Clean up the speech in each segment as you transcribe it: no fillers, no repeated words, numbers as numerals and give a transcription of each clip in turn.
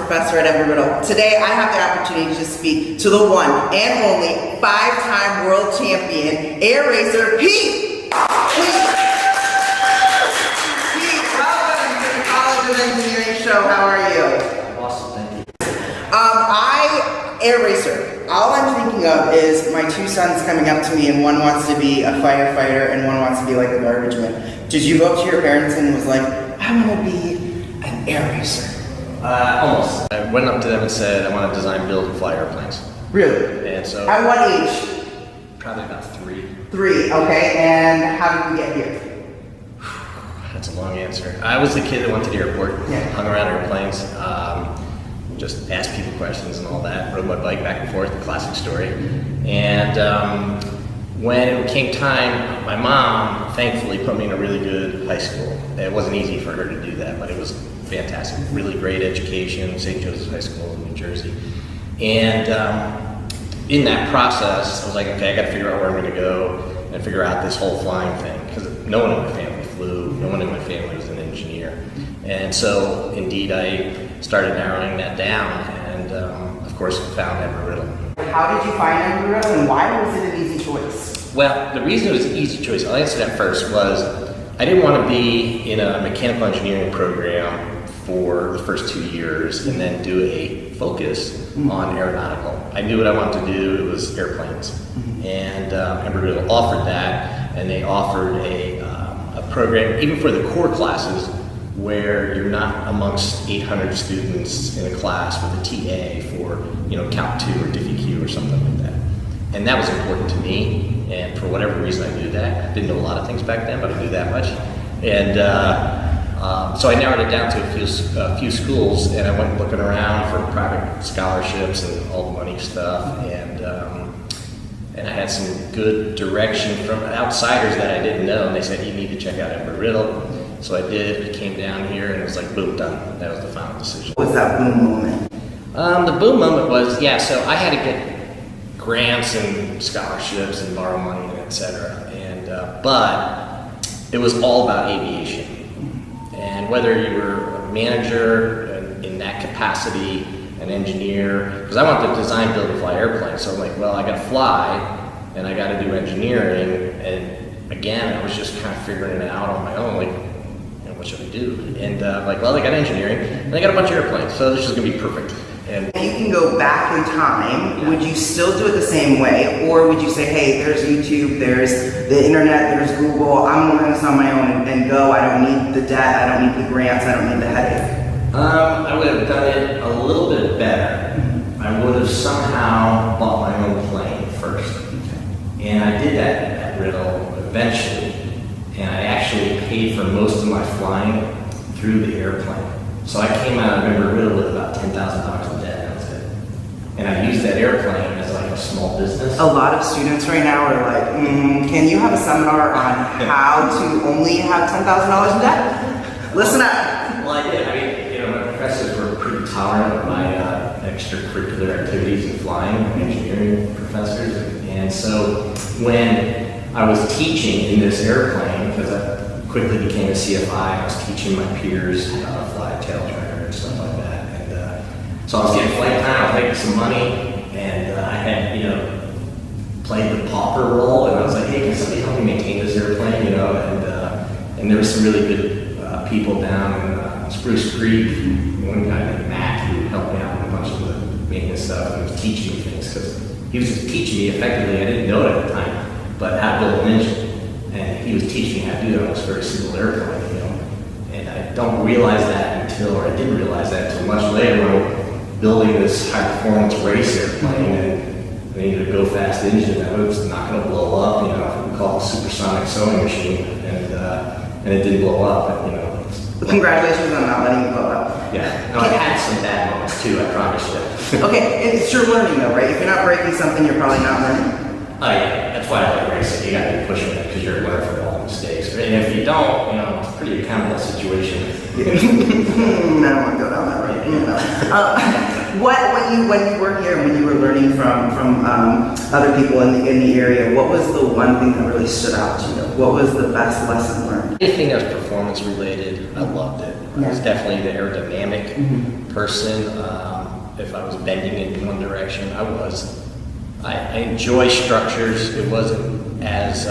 professor at Embry-Riddle. Today I have the opportunity to speak to the one and only 5-time world champion air racer, Pete! Pete, welcome to the College of Engineering show. How are you? Awesome, thank you. Air racer. All I'm thinking of is my two sons coming up to me and one wants to be a firefighter and one wants to be like a garbage man. Did you go up to your parents and was like, I want to be an air racer? Almost. I went up to them and said, I want to design, build, and fly airplanes. Really? And so... At what age? Probably about 3. 3, okay. And how did we get here? That's a long answer. I was the kid that went to the airport, hung around airplanes, just asked people questions and all that, rode my bike back and forth, the classic story. And when it came time, my mom thankfully put me in a really good high school. It wasn't easy for her to do that, but it was fantastic. Really great education, St. Joseph's High School in New Jersey. And in that process, I was like, okay, I gotta figure out where I'm gonna go and figure out this whole flying thing, because no one in my family flew, no one in my family was an engineer. And so, indeed, I started narrowing that down, and of course, found Embry-Riddle. How did you find Embry-Riddle, and why was it an easy choice? Well, the reason it was an easy choice, I'll answer that first, was I didn't want to be in a mechanical engineering program for the first 2 years and then do a focus on aeronautical. I knew what I wanted to do, it was airplanes. And Embry-Riddle offered that, and they offered a program, even for the core classes, where you're not amongst 800 students in a class with a TA for, Count 2 or DiffyQ or something like that. And that was important to me, and for whatever reason I knew that. I didn't know a lot of things back then, but I knew that much. And so I narrowed it down to a few schools, and I went looking around for private scholarships and all the money stuff, and I had some good direction from outsiders that I didn't know, and they said, you need to check out Embry-Riddle. So I did, I came down here, and it was like, boom, done. That was the final decision. What was that boom moment? The boom moment was, so I had to get grants and scholarships and borrow money, and et cetera. And, but it was all about aviation. And whether you were a manager in that capacity, an engineer, because I wanted to design, build, and fly airplanes. So I'm like, well, I got to fly, and I got to do engineering. And again, I was just kind of figuring it out on my own, like, what should I do? And like, well, they got engineering, and they got a bunch of airplanes, so this is going to be perfect. And you can go back in time, would you still do it the same way? Or would you say, hey, there's YouTube, there's the internet, there's Google, I'm learning this on my own and go, I don't need the debt, I don't need the grants, I don't need the headache? I would have done it a little bit better. I would have somehow bought my own plane first. And I did that at Riddle eventually. And I actually paid for most of my flying through the airplane. So I came out of Embry-Riddle with about $10,000 in debt, that was it. And I used that airplane as like a small business. A lot of students right now are like, can you have a seminar on how to only have $10,000 in debt? Listen up. Well, I did. I mean, my professors were pretty tolerant of my extracurricular activities in flying, engineering professors. And so when I was teaching in this airplane, because I quickly became a CFI, I was teaching my peers how to fly a tail trainer and stuff like that. And so I was getting flight time, I was making some money, and I had, played the pauper role, and I was like, hey, can somebody help me maintain this airplane, and there were some really good people down in Spruce Creek, one guy named Matt who helped me out with a bunch of the maintenance stuff, and was teaching me things, because he was just teaching me effectively, I didn't know it at the time, but how to build an engine. And he was teaching me how to do that on this very simple airplane, And I don't realize that or I didn't realize that until much later when I'm building this high-performance race airplane, and I needed a go-fast engine that was not going to blow up, we call it a supersonic sewing machine, and it didn't blow up, Well, congratulations on not letting it blow up. Yeah, no, I've had some bad moments too, I promise you. Okay, it's your learning though, right? If you're not breaking something, you're probably not learning. Oh yeah, that's why I like racing. You gotta be pushing it because you're learning from all the mistakes. And if you don't, it's a pretty accountable situation. I don't want to go down that road. When you were here, when you were learning from other people in the area, what was the one thing that really stood out to you? What was the best lesson learned? Anything that was performance related, I loved it. I was definitely the aerodynamic person. If I was bending in one direction, I was. I enjoy structures. It wasn't as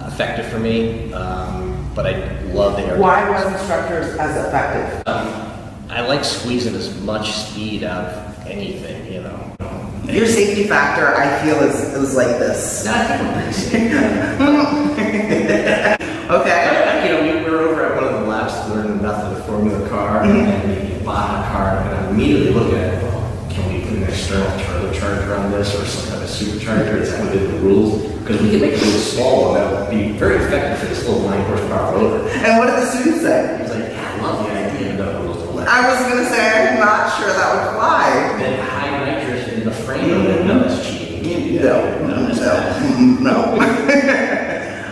effective for me, but I love the aerodynamics. Why wasn't structures as effective? I like squeezing as much speed out of anything, you know. Your safety factor, I feel, is like this. No, I think I'm pretty safe. Okay. You know, we were over at one of the labs to learn about the Formula car and the Baja car, and I immediately look at it, well, can we put an external turbocharger on this or some kind of supercharger? Is that within the rules? Because we can make it really small, and that would be very effective for this little 9 horsepower rotor. And what did the students say? He was like, yeah, I love the idea of the rules. I was going to say, I'm not sure that would fly. Then high nitrous in the frame of it, no, that's cheating. No.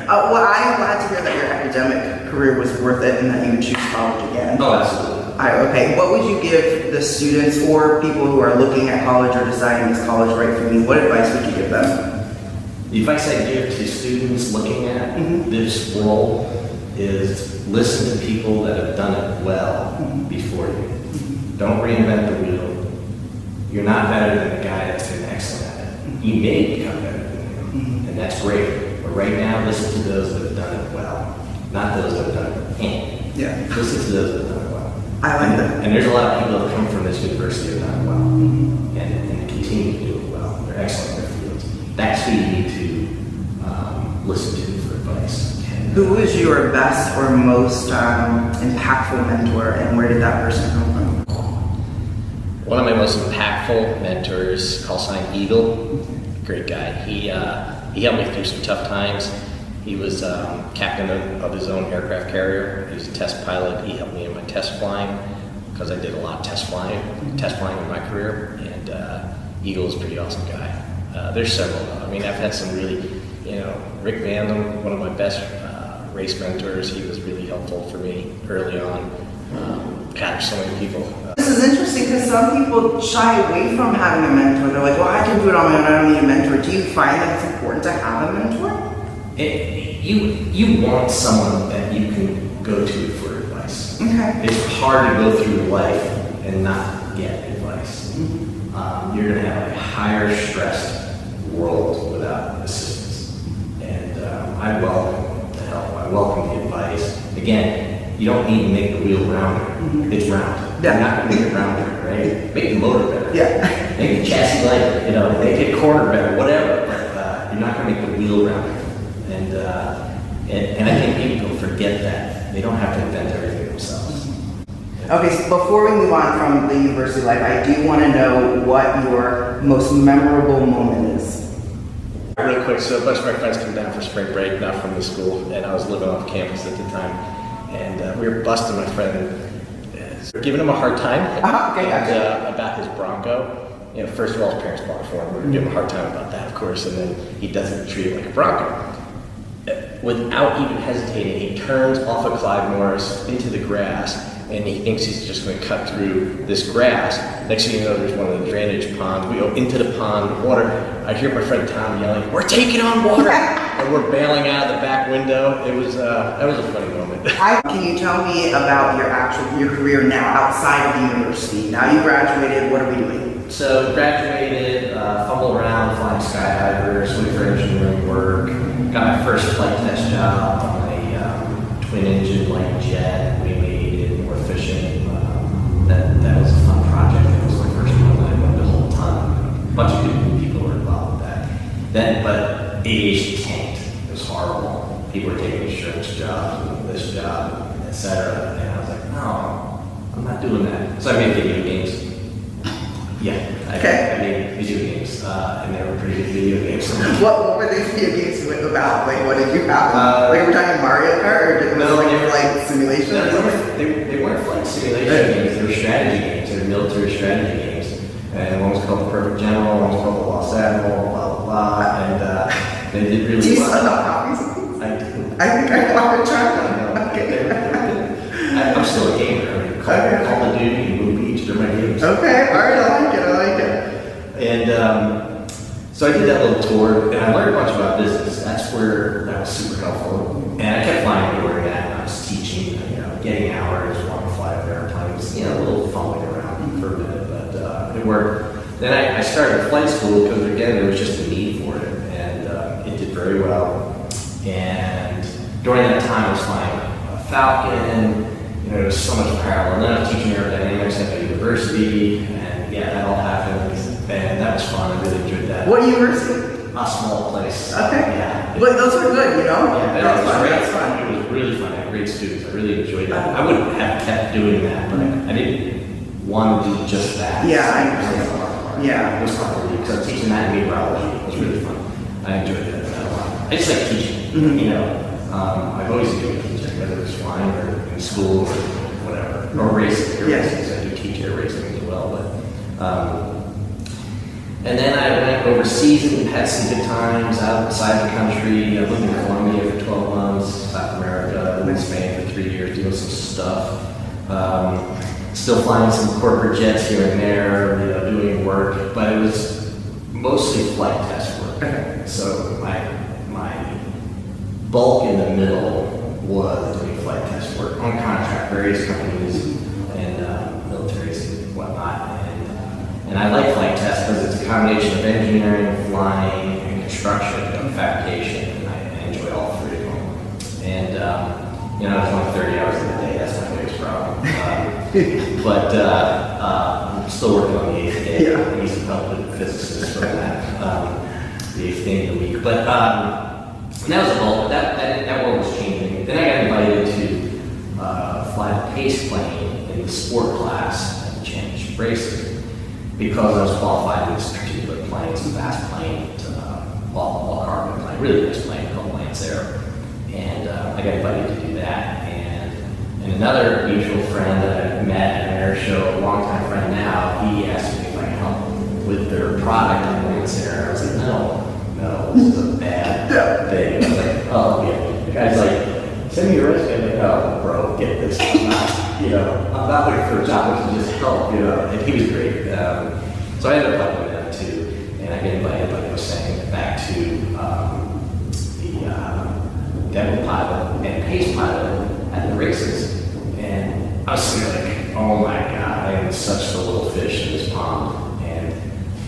Well, I'm glad to hear that your academic career was worth it and that you would choose college again. Oh, absolutely. Okay, what would you give the students or people who are looking at college or deciding is college right for me? What advice would you give them? The advice I give to students looking at this role is listen to people that have done it well before you. Don't reinvent the wheel. You're not better than the guy that's been excellent at it. You may become better than him, and that's great. But right now, listen to those that have done it well, not those that have done it. Yeah. Listen to those that have done it well. I like that. And there's a lot of people that come from this university that have done it well, and continue to do it well. They're excellent in their fields. That's who you need to listen to for advice. Who was your best or most impactful mentor, and where did that person come from? One of my most impactful mentors, call sign Eagle, great guy. He helped me through some tough times. He was captain of his own aircraft carrier. He was a test pilot. He helped me in my test flying because I did a lot of test flying in my career. And Eagle is a pretty awesome guy. There's several. I mean, I've had some really, Rick Vandam, one of my best race mentors. He was really helpful for me early on. There's so many people. This is interesting because some people shy away from having a mentor. They're like, well, I can do it on my own. I don't need a mentor. Do you find that it's important to have a mentor? You want someone that you can go to for advice. Okay. It's hard to go through life and not get advice. You're going to have a higher stressed world without assistance. And I welcome the help. I welcome the advice. Again, you don't need to make the wheel rounder. It's round. Yeah. You're not going to make it rounder, right? Make the motor better. Yeah. Make the chassis lighter. Make it corner better, whatever. But you're not going to make the wheel rounder. And I think people forget that. They don't have to invent everything themselves. Okay, so before we move on from the university life, I do want to know what your most memorable moment is. Really quick, so a bunch of my friends come down for spring break, not from the school, and I was living off campus at the time. And we were busting my friend, giving him a hard time about his Bronco. First of all, his parents bought it for him. We were giving him a hard time about that, of course, and then he doesn't treat it like a Bronco. Without even hesitating, he turns off of Clyde Morris into the grass, and he thinks he's just going to cut through this grass. Next thing you know, there's one of the drainage ponds. We go into the pond, water. I hear my friend Tom yelling, "We're taking on water!" And we're bailing out of the back window. It was that was a funny moment. Can you tell me about your career now outside of the university? Now you graduated. What are we doing? So graduated, fumbled around, flying skydiver, swim for engineering work. Got my first flight test job on a twin engine light jet. We made it more efficient. That was a fun project. It was my first one. I learned a whole ton. A bunch of good people were involved with that. But aviation tanked. It was horrible. People were taking insurance jobs and this job, etc. And I was like, no, I'm not doing that. So I made video games. Yeah, I made video games, and they were pretty good video games. What were these video games about? Like, what did you have? Like, we're talking Mario Kart, or was it like flight simulation? No, they weren't flight simulation games. They were strategy games. They were military strategy games. And one was called The Perfect General, one was called The Lost Admiral, blah, blah, blah. And they did really well. Do you still have copies of these? I do. I think I want to try them. Okay. I'm still a gamer. I mean, Call of Duty and Blue Beach, they're my games. years. Okay, all right, I like it. And so I did that little tour, and I learned a bunch about business. That's where that was super helpful. And I kept flying everywhere that I was teaching, getting hours, wanting to fly up airplanes, a little fumbling around for a minute, but it worked. Then I started flight school because, again, there was just a need for it, and it did very well. And during that time, I was flying a Falcon. There was so much parallel. And then I was teaching aerodynamics at the university, and that all happened, and that was fun. I really enjoyed that. What university? A small place. Okay. Yeah. But those are good, Yeah, That's fun. great. That's fun. It was really fun. I had great students. I really enjoyed that. I wouldn't have kept doing that, but I didn't want to do just that. Yeah, I understand. Yeah. It was fun for me because I was teaching that in meteorology. It was really fun. I enjoyed that a lot. I just like teaching. I've always enjoyed teaching, whether it's flying or in school or whatever, or racing. Racing. I do teach air racing as well, but. And then I went overseas and had some good times outside the country. I lived in Colombia for 12 months, South America, lived in Spain for 3 years, doing some stuff. Still flying some corporate jets here and there, doing work, but it was mostly flight test work. Okay. So my bulk in the middle was doing flight test work on contract, various companies and militaries and whatnot. And I like flight test because it's a combination of engineering, flying, and construction, fabrication, and I enjoy all three of them. And, it's only 30 hours in a day, that's my biggest problem. But I'm still working on the 8th day. Yeah. I need some help with physicists for that, the 8th day of the week. But and that was a goal, but that world was changing. Then I got invited to fly the pace plane in the sport class at the championship races. Because I was qualified in this particular plane, it's a fast plane, it's all carbon plane, really nice plane called Lancero. And I got invited to do that. And another mutual friend that I met at an air show, a longtime friend now, he asked me if I could help with their product at Lancero. I was like, no, this is a bad thing. I was like, oh, yeah. The guy's like, send me your resume. I'm like, oh, bro, get this. I'm not looking for a job, which is just help, and he was great. So I ended up helping them too, and I get invited, like I was saying, back to the demo pilot and pace pilot at the races. And I was sitting there like, oh my God, I am such a little fish in this pond. And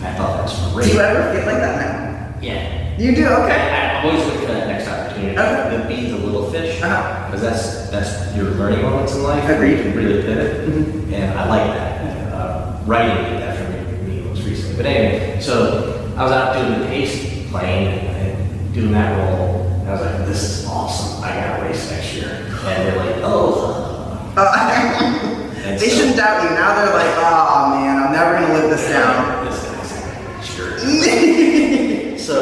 I thought that was great. Do you ever feel like that now? Yeah. You do? Okay. I'm always looking for that next opportunity to be the little fish, because that's your learning moments in life. Agreed. You can really pivot, and I like that. Writing did that for me most recently. But anyway, so I was out doing the pace plane and doing that role, and I was like, this is awesome. I got to race next year. And they're like, They shouldn't doubt you. Now they're like, oh man, I'm never going to live this down. This guy's sure. So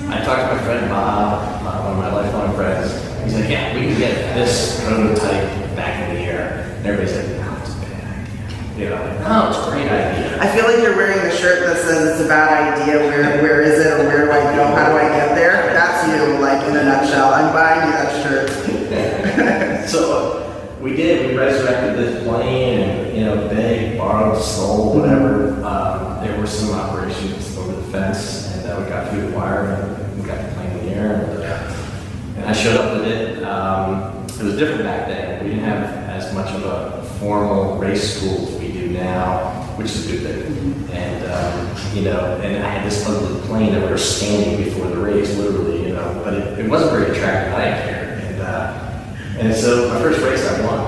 I talked to my friend Bob, one of my lifelong friends. He's like, yeah, we can get this prototype back in the air. And everybody's like, no, it's a bad idea. No, it's a great idea. I feel like you're wearing the shirt that says it's a bad idea. Where is it, or where do I go? How do I get there? That's you, like in a nutshell. I'm buying you that shirt. So we did. We resurrected this plane, and begged, borrowed, sold, whatever. There were some operations over the fence, and we got through the wire, and we got the plane in the air, and I showed up with it. It was different back then. We didn't have as much of a formal race school as we do now, which is a good thing. And and I had this ugly plane that we were standing before the race, literally, but it wasn't very attractive. I didn't care. And so my first race I won,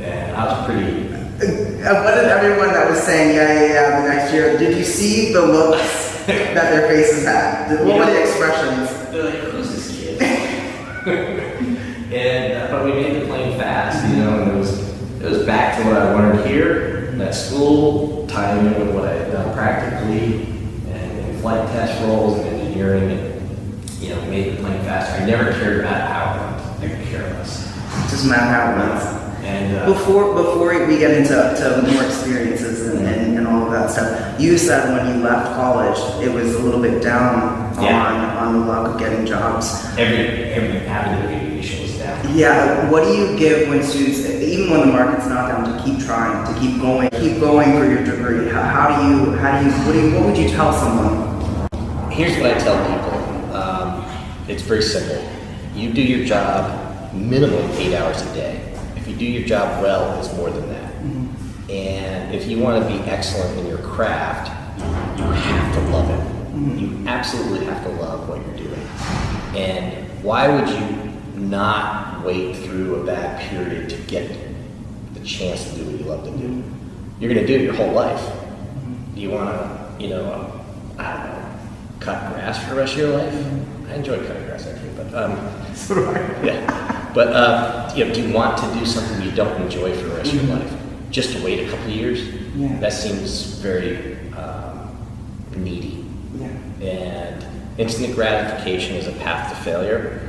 and I was pretty. What did everyone that was saying, yeah, the next year, did you see the looks that their faces had? What were the expressions? They're like, who's this kid? But we made the plane fast, and it was back to what I learned here at school, tying in with what I had done practically, and in flight test roles and engineering, and made the plane faster. I never cared about how it went. I could care less. Doesn't matter how it went. And before we get into more experiences and all of that stuff, you said when you left college, it was a little bit down on the luck of getting jobs. Every avenue of aviation was down. Yeah, what do you give when students, even when the market's not down, to keep trying, to keep going for your degree? What would you tell someone? Here's what I tell people. It's very simple. You do your job minimum 8 hours a day. If you do your job well, it's more than that. Mm-hmm. And if you want to be excellent in your craft, you have to love it. Mm-hmm. You absolutely have to love what you're doing. And why would you not wait through a bad period to get the chance to do what you love to do? You're going to do it your whole life. Do you want to, I don't know, cut grass for the rest of your life? I enjoy cutting grass actually, but so do I. Yeah. But do you want to do something you don't enjoy for the rest of your life? Just to wait a couple of years? Yeah. That seems very needy. Yeah. And instant gratification is a path to failure.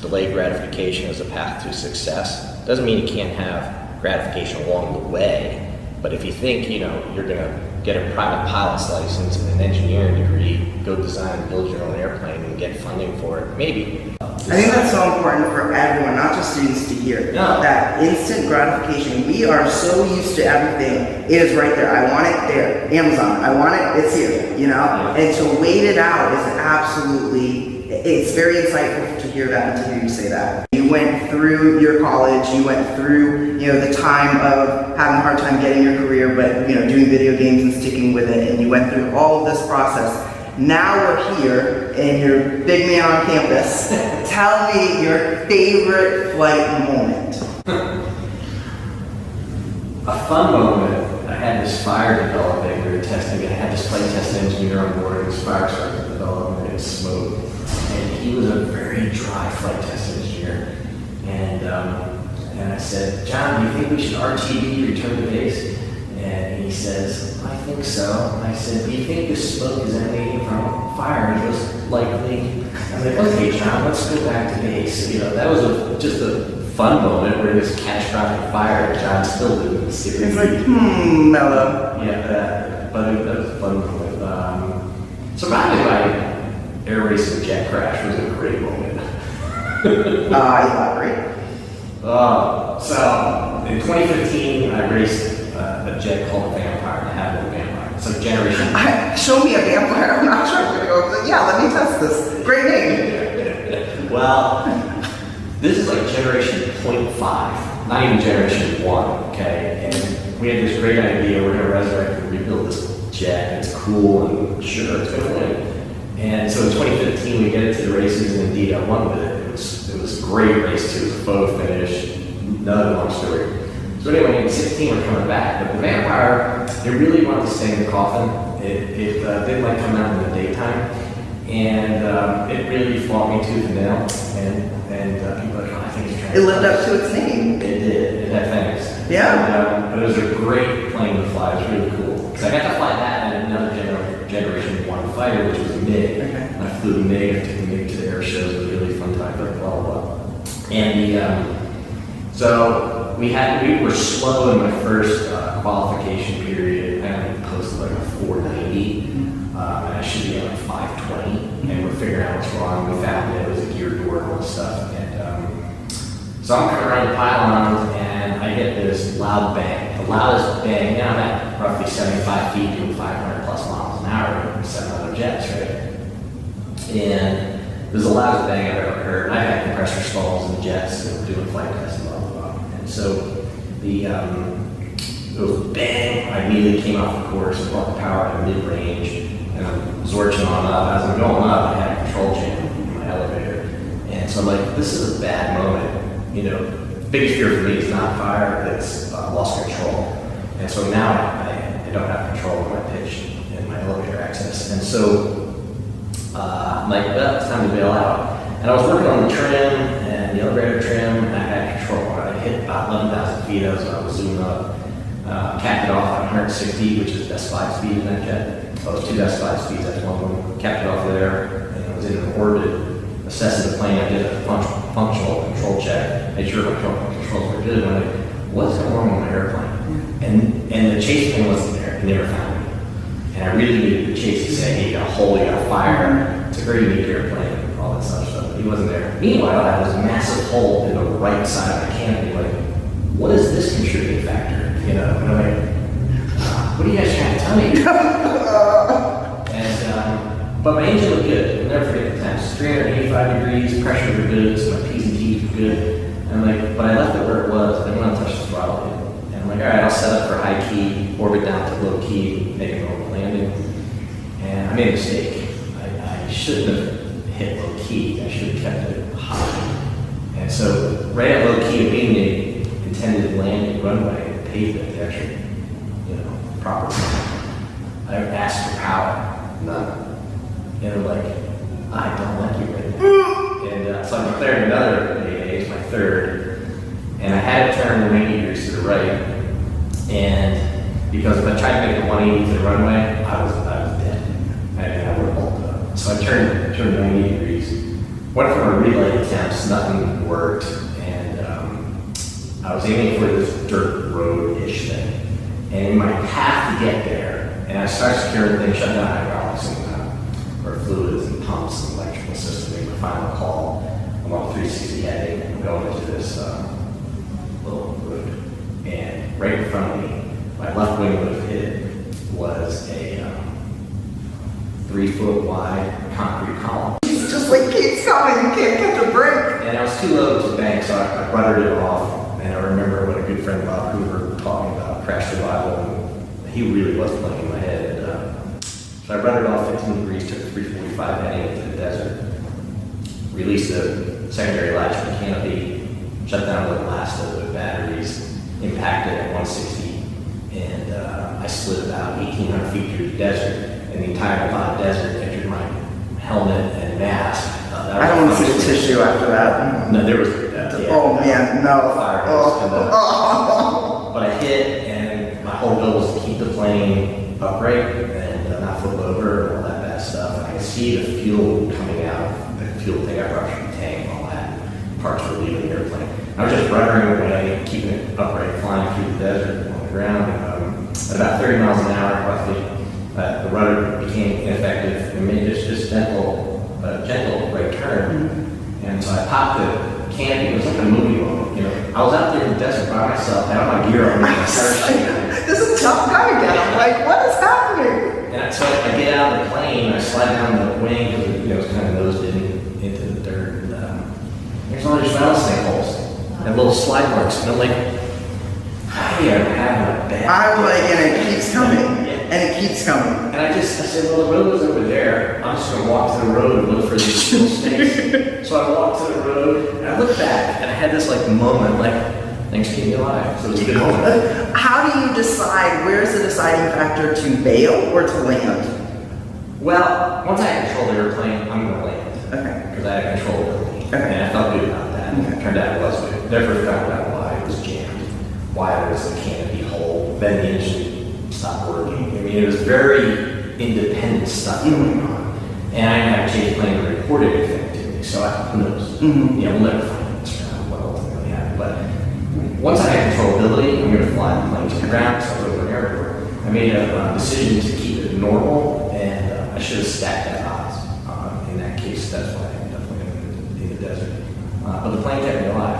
Delayed gratification is a path to success. Doesn't mean you can't have gratification along the way, but if you think you're going to get a private pilot's license and an engineering degree, go design and build your own airplane and get funding for it, maybe. I think that's so important for everyone, not just students, to hear. No. That instant gratification. We are so used to everything. It is right there. I want it there. Amazon. I want it. It's here. Yeah. And to wait it out is absolutely. It's very insightful to hear that and to hear you say that. You went through your college. You went through the time of having a hard time getting your career, but doing video games and sticking with it. And you went through all of this process. Now we're here, and you're big man on campus. Tell me your favorite flight moment. A fun moment, I had this fire developing, we were testing it. I had this flight test engineer on board, and this fire started to develop, and it smoked. And he was a very dry flight test engineer. And I said, John, do you think we should RTB, return to base? And he says, I think so. And I said, do you think this smoke is emanating from fire? He goes, likely. I'm like, okay, John, let's go back to base. That was just a fun moment where this catastrophic fire, John still didn't skip it. It's like, mellow. Yeah, but that was a fun moment. Surviving by air race and jet crash was a great moment. Elaborate. So in 2015, I raced a jet called Vampire, the Habitable Vampire. It's like generation. Show me a vampire. I'm not sure I'm going to go. But yeah, let me test this. Great name. Well, this is like generation 0.5, not even generation 1, okay? And we had this great idea, we're going to resurrect and rebuild this jet, and it's cool, and sure, it's going to win. And so in 2015, we get it to the races, and indeed I won with it. It was a great race too. It was a photo finish, another long story. So anyway, in 16 we're coming back, but the Vampire, it really wanted to stay in the coffin. It didn't like coming out in the daytime, and it really fought me tooth and nail. And people were like, oh, I think it's trying. It lived up to its name. It did. It had fangs. Yeah. But it was a great plane to fly. It was really cool. Because I got to fly that and another generation 1 fighter, which was a MiG. Okay. And I flew the MiG. I took the MiG to the air shows. It was a really fun time. Blah blah blah. And so we were slow in my first qualification period. I only posted like a 490, and I should be at like 520. And we're figuring out what's wrong. We found that it was a gear door and all this stuff. And so I'm coming around the pylons, and I get this loud bang. The loudest bang. I'm at roughly 75 feet, doing 500 plus miles an hour with 7 other jets, right? And it was the loudest bang I've ever heard. I've had compressor stalls and jets and doing flight tests and blah, blah, blah. And so it was bang. I immediately came off the course and brought the power at mid-range. And I'm zorching on up. As I'm going up, I had a control jam in my elevator. And so I'm like, this is a bad moment. The biggest fear for me is not fire, it's lost control. And so now I don't have control of my pitch and my elevator access. And so I'm like, well, it's time to bail out. And I was working on the trim and the elevator trim, and I had control. I hit about 11,000 feet as I was zooming up. Capped it off at 160, which is best flight speed in that jet. So it was 2 best flight speeds, that's one of them. Capped it off there, and I was in an orbit. Assessing the plane, I did a functional control check, made sure my controls were good. And I'm like, what's going on with my airplane? And the chase plane wasn't there. It never found me. And I really needed the chase to say, hey, you got a hole, you got a fire. It's a very unique airplane, all that stuff. he wasn't there. Meanwhile, I had this massive hole in the right side of the canopy. Like, what is this contributing factor? You know, and I'm like, what are you guys trying to tell me? And but my engine looked good. I'll never forget the temps. 385 degrees, pressure were good, so my P's and T's were good. And I'm like, but I left it where it was. I didn't want to touch the throttle. And I'm like, all right, I'll set up for high key, orbit down to low key, make a normal landing. And I made a mistake. I shouldn't have hit low key. I should have kept it high. And so right at low key, being the intended landing runway, pavement, the actual, proper. I asked for power, none. And they're like, I don't like you right now. And so I declared another AA, it's my third, and I had it turned 90 degrees to the right. And because if I tried to make a 180 to the runway, I was dead. I would have pulled up. So I turned 90 degrees. Went for a relay attempts, nothing worked, and I was aiming for this dirt road-ish thing. And in my path to get there, and I started securing things, shut down hydraulics and or fluids and pumps and electrical system, make my final call. I'm on 360 heading and I'm going into this little road. And right in front of me, my left wing would have hit was a 3-foot wide concrete column. It's just like keeps coming, you can't catch a break. And I was too low to bank, so I ruddered it off. And I remember when a good friend Bob Hoover talking about crash survival, and he really was playing in my head. So I ruddered off 15 degrees, took 345 heading into the desert, released the secondary latch from the canopy, shut down the last of the batteries, impacted at 160, and I slid about 1,800 feet through the desert, and the entire Nevada desert entered my helmet and mask. I don't want to see the tissue after that. No, there was. Oh man, no. Fire but I hit, and my whole goal was to keep the plane upright and not flip over and all that bad stuff. And I could see the fuel coming out, the fuel thing I rushed from the tank, all that. Parts were leaving the airplane. I was just ruddering away, keeping it upright, flying through the desert on the ground. And, at about 30 miles an hour, roughly, the rudder became ineffective and made this gentle right turn. And so I popped the canopy. It was like a movie moment, I was out there in the desert by myself, I had my gear on, my parachute. This is a tough guy again. I'm like, what is happening? And so I get out of the plane, I slide down the wing because it was kind of nosed into the dirt. And, there's all these rattlesnake holes and little slide marks, and I'm like, how do you ever have a bad? I'm like, and it keeps coming, and it keeps coming. And I said, well, the road was over there. I'm just going to walk to the road and look for these little snakes. So I walked to the road, and I looked back, and I had this moment, thanks for keeping me alive. So it was a good moment. How do you decide, where's the deciding factor to bail or to land? Well, once I had control of the airplane, I'm going to land. Okay. Because I had control of it. Okay. And I felt good about that. Okay. It turned out it was good. Never found out why it was jammed, why there was a canopy hole, then the engine stopped working. I mean, it was very independent stuff going on. And I didn't have a change plane to report anything to me, so who knows? We'll never find this out what ultimately happened. But once I had controllability, I'm going to fly the plane to the ground, so I was over an airport. I made a decision to keep it normal, and I should have stacked that odds. In that case, that's why I ended up landing in the desert. But the plane kept me alive.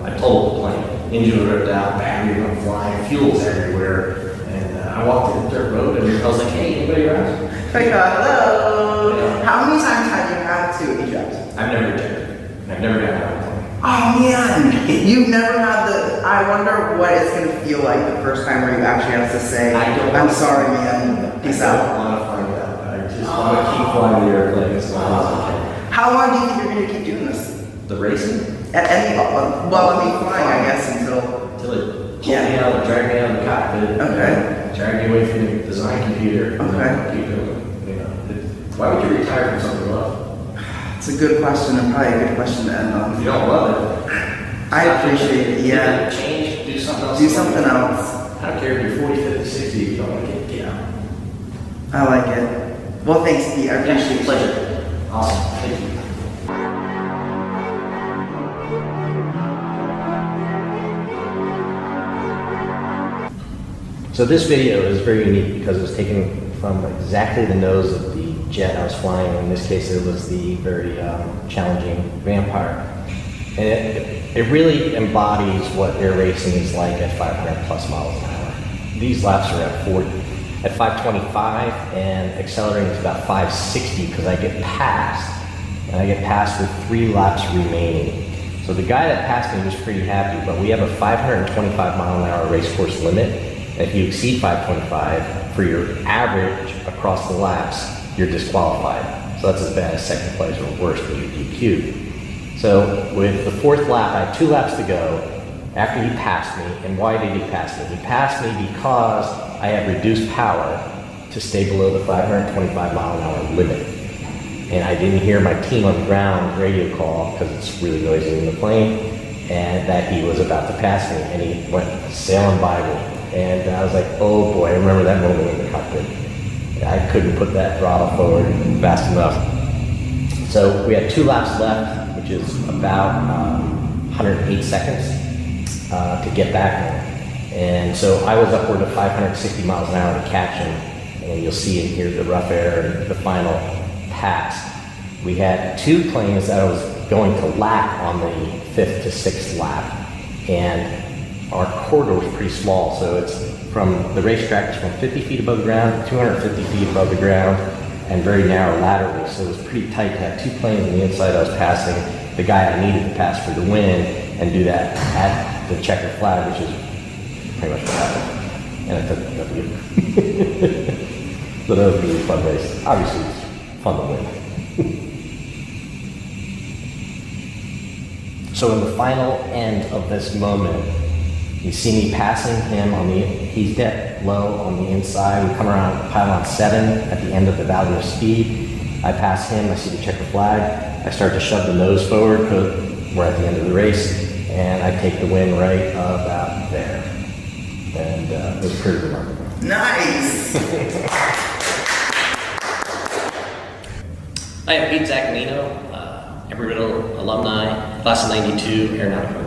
I told the plane, engine was ripped out, battery went flying, fuel's everywhere. And I walked the dirt road, and I was like, hey, anybody around? Hello. How many times have you had to eject? I've never ejected. I've never gotten out of the plane. Oh man, you've never had I wonder what it's going to feel like the first time where you actually have to say, I'm sorry man, peace out. I don't want to find out. I just want to keep flying the airplane as long as I can. How long do you think you're going to keep doing this? The racing? At any, flying I guess until it pulled me out, dragged me out of the cockpit. Okay. Dragged me away from the design computer. Okay. Keep doing it. Why would you retire from something you love? It's a good question, and probably a good question to end If on. you don't love it, I appreciate it, yeah. Change, do something else. Do something else. I don't care if you're 40, 50, 60, if you don't want to get out. I like it. Well, thanks, Pete. I appreciate it. Pleasure. Awesome. Thank you. So this video is very unique because it was taken from exactly the nose of the jet I was flying. In this case, it was the very challenging Vampire. And it really embodies what air racing is like at 500 plus miles an hour. These laps are at 525 and accelerating to about 560 because I get passed, and I get passed with 3 laps remaining. So the guy that passed me was pretty happy, but we have a 525 mile an hour race course limit. And if you exceed 525 for your average across the laps, you're disqualified. So that's as bad as second place or worse than your DQ. So with the 4th lap, I had 2 laps to go after he passed me. And why did he pass me? He passed me because I had reduced power to stay below the 525 mile an hour limit. And I didn't hear my team on the ground radio call because it's really noisy in the plane, and that he was about to pass me, and he went sailing by me. And I was like, oh boy, I remember that moment in the cockpit. I couldn't put that throttle forward fast enough. So we had 2 laps left, which is about 108 seconds to get back. And so I was upward of 560 miles an hour to catch him, and you'll see in here the rough air and the final pass. We had 2 planes that I was going to lap on the 5th to 6th lap, and our corridor was pretty small, so it's from the racetrack is from 50 feet above the ground, 250 feet above the ground, and very narrow laterally, so it was pretty tight to have 2 planes on the inside I was passing, the guy I needed to pass for the win, and do that at the checkered flag, which is pretty much what happened. And I took the W. So that was a really fun race. Obviously, it's fun to win. So in the final end of this moment, you see me passing him he's dead low on the inside. We come around pylon 7 at the end of the valley of speed. I pass him, I see the checkered flag. I start to shove the nose forward because we're at the end of the race, and I take the win right about there. And it was pretty remarkable. Nice! I am Pete Zaccagnino, Embry-Riddle alumni, class of '92, aeronautical